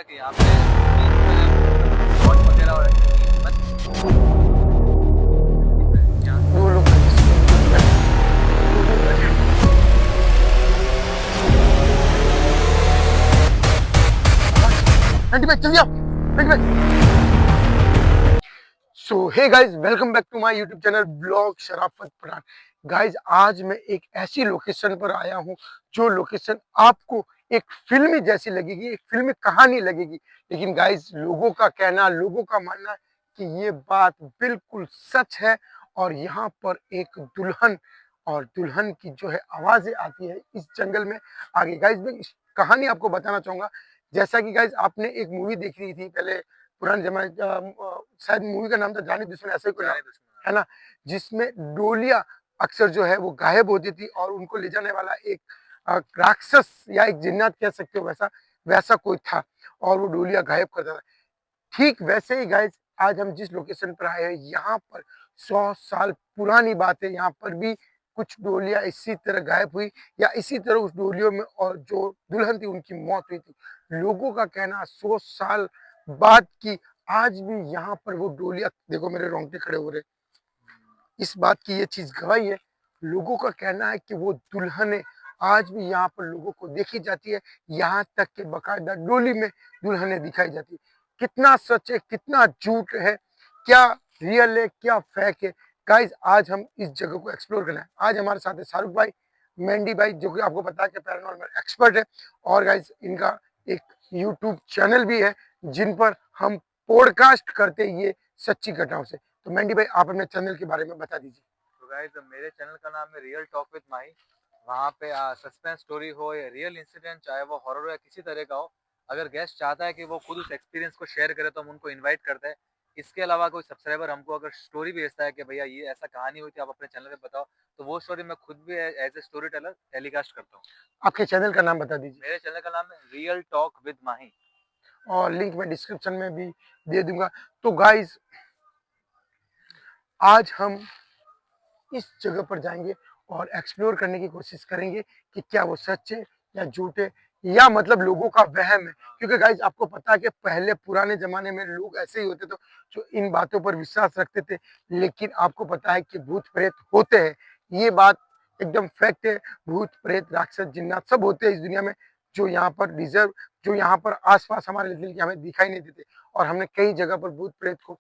कि यहाँ पे शॉट वगैरह और ऐसे चीज़ यहाँ दो लोग आंटी भाई जल्दी आओ आंटी भाई। So hey guys, welcome back to my YouTube channel blog Sharafat Pathan. Guys, आज मैं एक ऐसी लोकेशन पर आया हूँ जो लोकेशन आपको एक फिल्मी जैसी लगेगी, एक फिल्मी कहानी लगेगी। लेकिन गाइस, लोगों का कहना, लोगों का मानना है कि ये बात बिल्कुल सच है। और यहाँ पर एक दुल्हन और दुल्हन की जो है आवाजें आती है इस जंगल में। आगे गाइस, मैं इस कहानी आपको बताना चाहूंगा। जैसा कि गाइस, आपने एक मूवी देख रही थी पहले पुराने जमाने, शायद मूवी का नाम था जानी दुश्मन, ऐसा ही कोई नाम जाने दुश्मन। है ना, जिसमें डोलियां अक्सर जो है वो गायब होती थी और उनको ले जाने वाला एक राक्षस या एक जिन्नात कह सकते हो, वैसा वैसा कोई था और वो डोलियां गायब करता था। ठीक वैसे ही गाइस, आज हम जिस लोकेशन पर आए हैं यहाँ पर 100 साल पुरानी बात है। यहाँ पर भी कुछ डोलियां इसी तरह गायब हुई या इसी तरह उस डोलियों में और जो दुल्हन थी उनकी मौत हुई थी। लोगों का कहना 100 साल बाद की आज भी यहाँ पर वो डोलियां, देखो मेरे रोंगटे खड़े हो रहे, इस बात की ये चीज गवाही है। लोगों का कहना है कि वो दुल्हने आज भी यहाँ पर लोगों को देखी जाती है। यहाँ तक के बकायदा डोली में दुल्हने दिखाई जाती है। कितना सच है, कितना झूठ है, क्या रियल है, क्या फेक है। गाइज, आज हम इस जगह को एक्सप्लोर करना है। आज हमारे साथ है शाहरुख भाई, मेंढी भाई, जो कि आपको पता है कि पैरानॉर्मल एक्सपर्ट है। और गाइज, इनका एक यूट्यूब चैनल भी है जिन पर हम पॉडकास्ट करते हैं ये सच्ची घटनाओं से। तो मेंढी भाई, आप अपने चैनल के बारे में बता दीजिए। तो गाइस, मेरे चैनल का नाम है रियल टॉक विद माही। वहाँ पे सस्पेंस स्टोरी हो या रियल इंसिडेंट, चाहे वो हॉरर हो या किसी तरह का हो, अगर गेस्ट चाहता है कि वो खुद उस एक्सपीरियंस को शेयर करे तो हम उनको इनवाइट करते हैं। इसके अलावा कोई सब्सक्राइबर हमको अगर स्टोरी भेजता है कि भैया ये ऐसा कहानी हुई थी, आप अपने चैनल पे बताओ, तो वो स्टोरी मैं खुद भी as a story teller telecast करता हूँ। आपके चैनल का नाम बता दीजिए मेरे चैनल का नाम है रियल टॉक विद माही। और लिंक मैं डिस्क्रिप्शन में भी दे दूंगा। तो गाइज, आज हम इस जगह पर जाएंगे और एक्सप्लोर करने की कोशिश करेंगे कि क्या वो सच है या झूठ है या मतलब लोगों का वहम है। क्योंकि गाइज, आपको पता है कि पहले पुराने जमाने में लोग ऐसे ही होते थे जो इन बातों पर विश्वास रखते थे। लेकिन आपको पता है कि भूत प्रेत होते हैं, ये बात एकदम फैक्ट है। भूत प्रेत राक्षस जिन्नात सब होते हैं इस दुनिया में, जो यहाँ पर डिजर्व, जो यहाँ पर आसपास हमारे दिल के हमें दिखाई नहीं देते। और हमने कई जगह पर भूत प्रेत को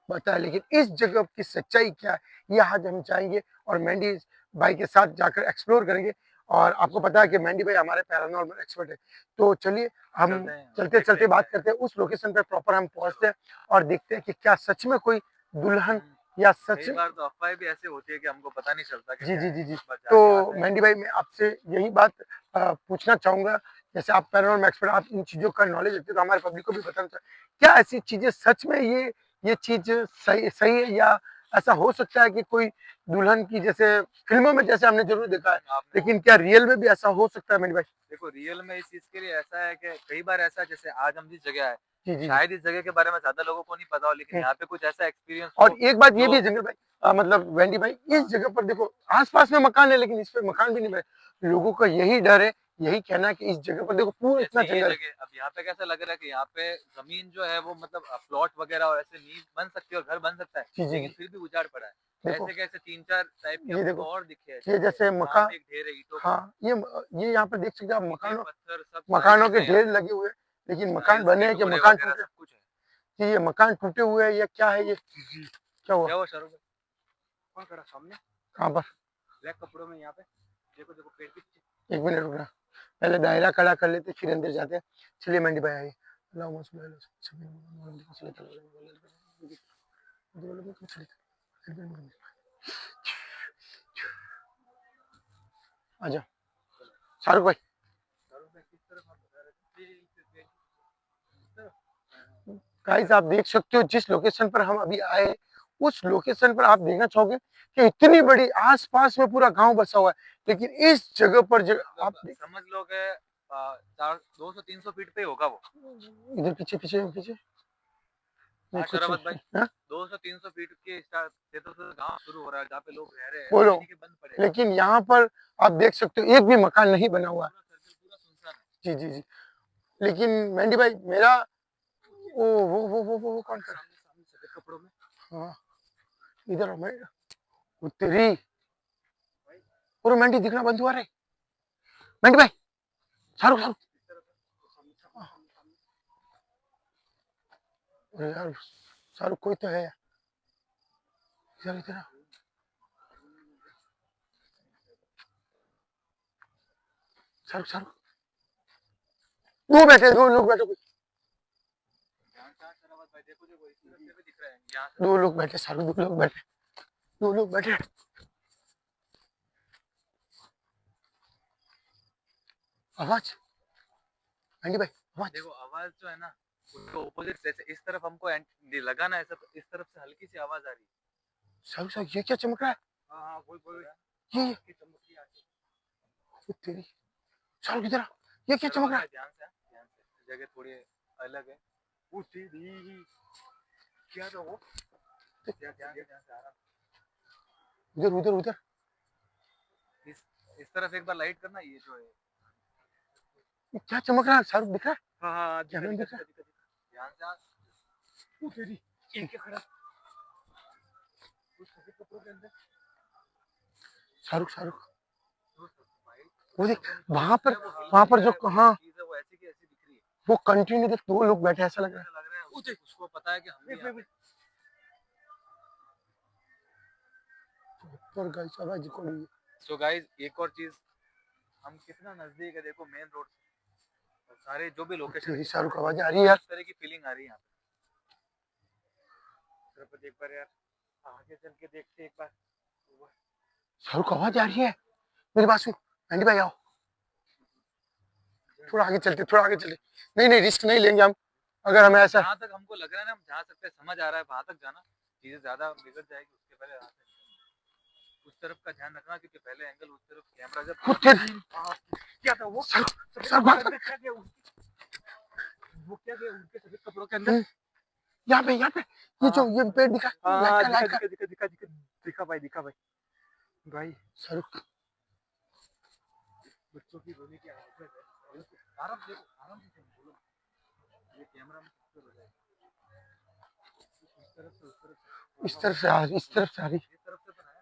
बताया, लेकिन इस जगह की सच्चाई क्या है ये आज हम जाएंगे और मेंढी भाई के साथ जाकर एक्सप्लोर करेंगे। और आपको पता है कि मेंढी भाई हमारे पैरानॉर्मल एक्सपर्ट है। तो चलिए, हम चलते हैं, चलते देखते चलते हैं क्या बात है। करते हैं उस लोकेशन पर प्रॉपर हम पहुंचते हैं और देखते हैं कि क्या सच में कोई दुल्हन हम्म, या सच। कई बार तो अफवाहें भी ऐसे होती है कि हमको पता नहीं चलता कि जी क्या जी है, जी जी। बस तो जाके आता है। मेंढी भाई, मैं आपसे यही बात पूछना चाहूंगा, जैसे आप पैरानॉर्मल एक्सपर्ट, आप इन चीजों का नॉलेज रखते हैं, तो हमारे पब्लिक को भी बताना चाहिए क्या ऐसी चीजें सच में ये चीज सही सही है, या ऐसा हो सकता है कि कोई दुल्हन की, जैसे फिल्मों में जैसे हमने जरूर देखा है, आपने लेकिन क्या रियल में भी ऐसा हो सकता है मेंढी भाई? देखो, रियल में इस चीज के लिए ऐसा है कि कई बार ऐसा, जैसे आज हम जिस जगह है, जी जी जी। शायद इस जगह के बारे में ज्यादा लोगों को नहीं पता हो, लेकिन हम्म। यहाँ पे कुछ ऐसा एक्सपीरियंस और हो एक बात ये भी जो है जंगल भाई, मतलब वेंडी भाई, इस हाँ, जगह पर देखो आसपास में मकान है लेकिन इस पे मकान भी नहीं बने। लोगों का यही डर है, यही कहना है कि इस जगह पर देखो पूरा इतना जैसे ये जंगल है। जगह, अब यहाँ पे कैसा लग रहा है कि यहाँ पे जमीन जो है वो मतलब प्लॉट वगैरह और ऐसे नींव बन सकती है और घर बन सकता है, जी जी लेकिन जी। फिर भी उजाड़ पड़ा है। देखो, ऐसे कैसे तीन चार टाइप के ये हमको देखो, और दिखे हैं ये जगह, जैसे वहां मकान, पे एक ढेर है ईंटों का। हाँ, ये यहाँ पर देख सकते हैं आप, ईंटें मकानों पत्थर सब सारी मकानों के चीजें यहाँ ढेर पे, लगे हुए हैं, लेकिन मकान टाइल्स के बने हैं कि टुकड़े मकान वगैरह टूटे। सब कुछ है। कि ये मकान टूटे हुए हैं या क्या है ये, क्या हुआ? क्या हुआ शाहरुख भाई? कौन खड़ा सामने कहाँ पर? ब्लैक कपड़ों में? यहाँ पे देखो देखो, पेड़ के पीछे। एक मिनट रुकना, पहले दायरा खड़ा कर लेते फिर अंदर जाते हैं। चलिए मंडी भाई आइए। आजा शाहरुख भाई। शाहरुख भाई किस तरफ आप बता रहे थे? गाइस, आप देख सकते हो जिस लोकेशन पर हम अभी आए, उस लोकेशन पर आप देखना चाहोगे कि इतनी बड़ी आसपास में पूरा गांव बसा हुआ है, लेकिन इस जगह पर जगह आप मतलब समझ लो कि 200-300 फीट पे ही होगा वो। इधर पीछे पीछे पीछे नहीं हाँ कुछ शरावत भाई, हाँ? 200-300 फीट के स्टार्ट से तो गांव शुरू हो रहा है, जहाँ पे लोग रह रहे हैं, बोलो, अभी नहीं कि बंद पड़े हैं। लेकिन यहाँ पर आप देख सकते हो एक भी मकान नहीं बना हुआ है। पूरा सर्कल पूरा सुनसान है। जी जी जी। लेकिन मेंढी भाई मेरा वो कौन कर रहा सामने सफेद कपड़ों में। है? हाँ इधर मैं वो तेरी और मेंढी दिखना बंद हुआ रे मेंढी भाई शाहरुख शाहरुख अरे यार शाहरुख कोई तो है यार इधर इधर आ। शाहरुख शाहरुख दो लोग बैठे कोई भाई देखो देखो इस तरफ से भी दिख रहा है यहाँ से। दो लोग बैठे शाहरुख दो लोग बैठे आवाज मेंढी भाई आवाज देखो आवाज जो है ना उसको ऑपोजिट जैसे इस तरफ हमको लगा ना ऐसा, तो इस तरफ से हल्की सी आवाज आ रही है। शाहरुख शाहरुख ये क्या चमक रहा है हाँ हाँ बोल ये की चमकी आती वो तेरी शाहरुख इधर आ, ये क्या चमक रहा है ध्यान से ध्यान से, जगह थोड़ी अलग है। वो तेरी क्या था वो, ध्यान से आराम उधर उधर उधर से। इस तरफ एक बार लाइट करना, ये जो है ये क्या चमक रहा है शाहरुख दिख रहा है हाँ हाँ क्या मैंने देखा ध्यान से वो तेरी ये क्या खड़ा उस सफेद कपड़ों के अंदर। शाहरुख शाहरुख वो भाई वो देख वो वहां हिल पर नहीं जो रहा है, हाँ चीज है वो ऐसी की ऐसी दिख रही है। वो कंटिन्यू देख दो लोग बैठे ऐसा लग रहा ऐसा लग रहा है उसको पता है कि हम भी यहाँ पे। है ऊपर गाइस आवाज रिकॉर्ड हुई है सो गाइस एक और चीज, हम कितना नजदीक है देखो मेन रोड से, और सारे जो भी लोकेशन तेरी शाहरुख आवाज आ रही है यार इस तरह की फीलिंग आ रही है यहाँ पे। एक बार यार आगे चल के देखते एक बार। शाहरुख आवाज आ रही है मेरी बात सुन एंडी भाई आओ थोड़ा आगे चलते नहीं नहीं रिस्क नहीं लेंगे हम अगर हमें ऐसा जहाँ तक हमको लग रहा है ना, हम जहाँ सकते हैं, समझ आ रहा है वहां तक जाना, चीजें ज्यादा बिगड़ जाएगी उसके पहले यहाँ से उस तरफ का ध्यान रखना, क्योंकि पहले एंगल उस तरफ कैमरा जब क्या था वो सर भाग वो क्या गया उनके सफेद कपड़ों के अंदर। यहाँ पे ये जो ये पेड़ दिखा दिखा भाई भाई शाहरुख बच्चों की रोने की आवाज है। आराम देखो आराम से बोलो, ये कैमरा में कैप्चर हो जाएगा। इस तरफ से इस तरफ से आ रही इस तरफ से बनाया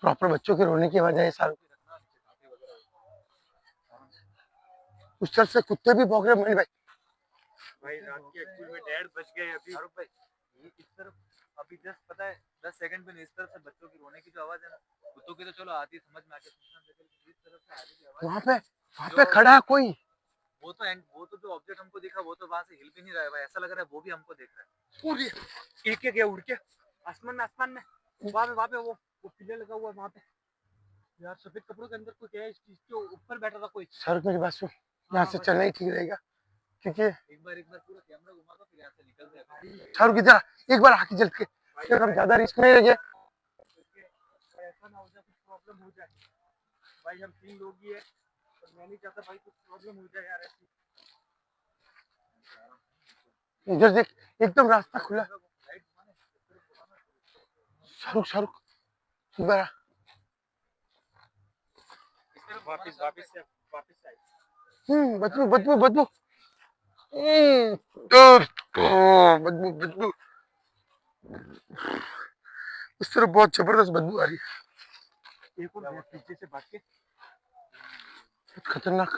प्रॉपर बच्चों के रोने की आवाज है शाहरुख उस तरफ से कुत्ते भी भौंक रहे हैं भाई भाई रात के एक्चुअल में 1:30 बज गए अभी। शाहरुख भाई ये इस तरफ अभी जस्ट पता है 10 सेकंड में इस तरफ से बच्चों की रोने की जो आवाज है ना, कुत्तों की तो चलो आती है समझ में आके इस तरफ से आगे की आवाज वहां पे खड़ा है कोई वो तो जो ऑब्जेक्ट हमको दिखा वो तो वहां से हिल भी नहीं रहा है भाई, ऐसा लग रहा है वो भी हमको देख रहा है। एक गया उड़ के आसमान में वहां पे वो पिलर लगा हुआ है वहां पे यार, सफेद कपड़ों के अंदर कोई क्या है, इस चीज के ऊपर बैठा था कोई। शाहरुख मेरी बात सुन यहाँ से चलना ही ठीक रहेगा क्योंकि एक बार पूरा कैमरा घुमा दो फिर यहाँ से निकल जाएगा। शाहरुख इधर एक बार आके चल के फिर हम ज्यादा रिस्क नहीं लेंगे ऐसा ना हो जाए कुछ प्रॉब्लम हो जाए भाई, हम 3 लोग ही है और मैं नहीं चाहता भाई कुछ प्रॉब्लम हो जाए यार ऐसी। इधर देख एकदम रास्ता खुला शाहरुख एक बार वापस बदबू बदबू उस तरफ बहुत जबरदस्त बदबू आ रही है एक और पीछे से भाग के खतरनाक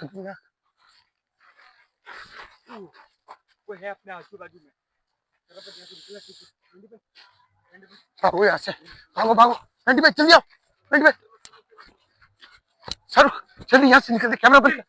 कोई है अपने आजू बाजू में। भागो यहाँ से भागो एंडी भाई जल्दी आओ एंडी भाई शाहरुख जल्दी यहाँ से निकल दे कैमरा बंद कर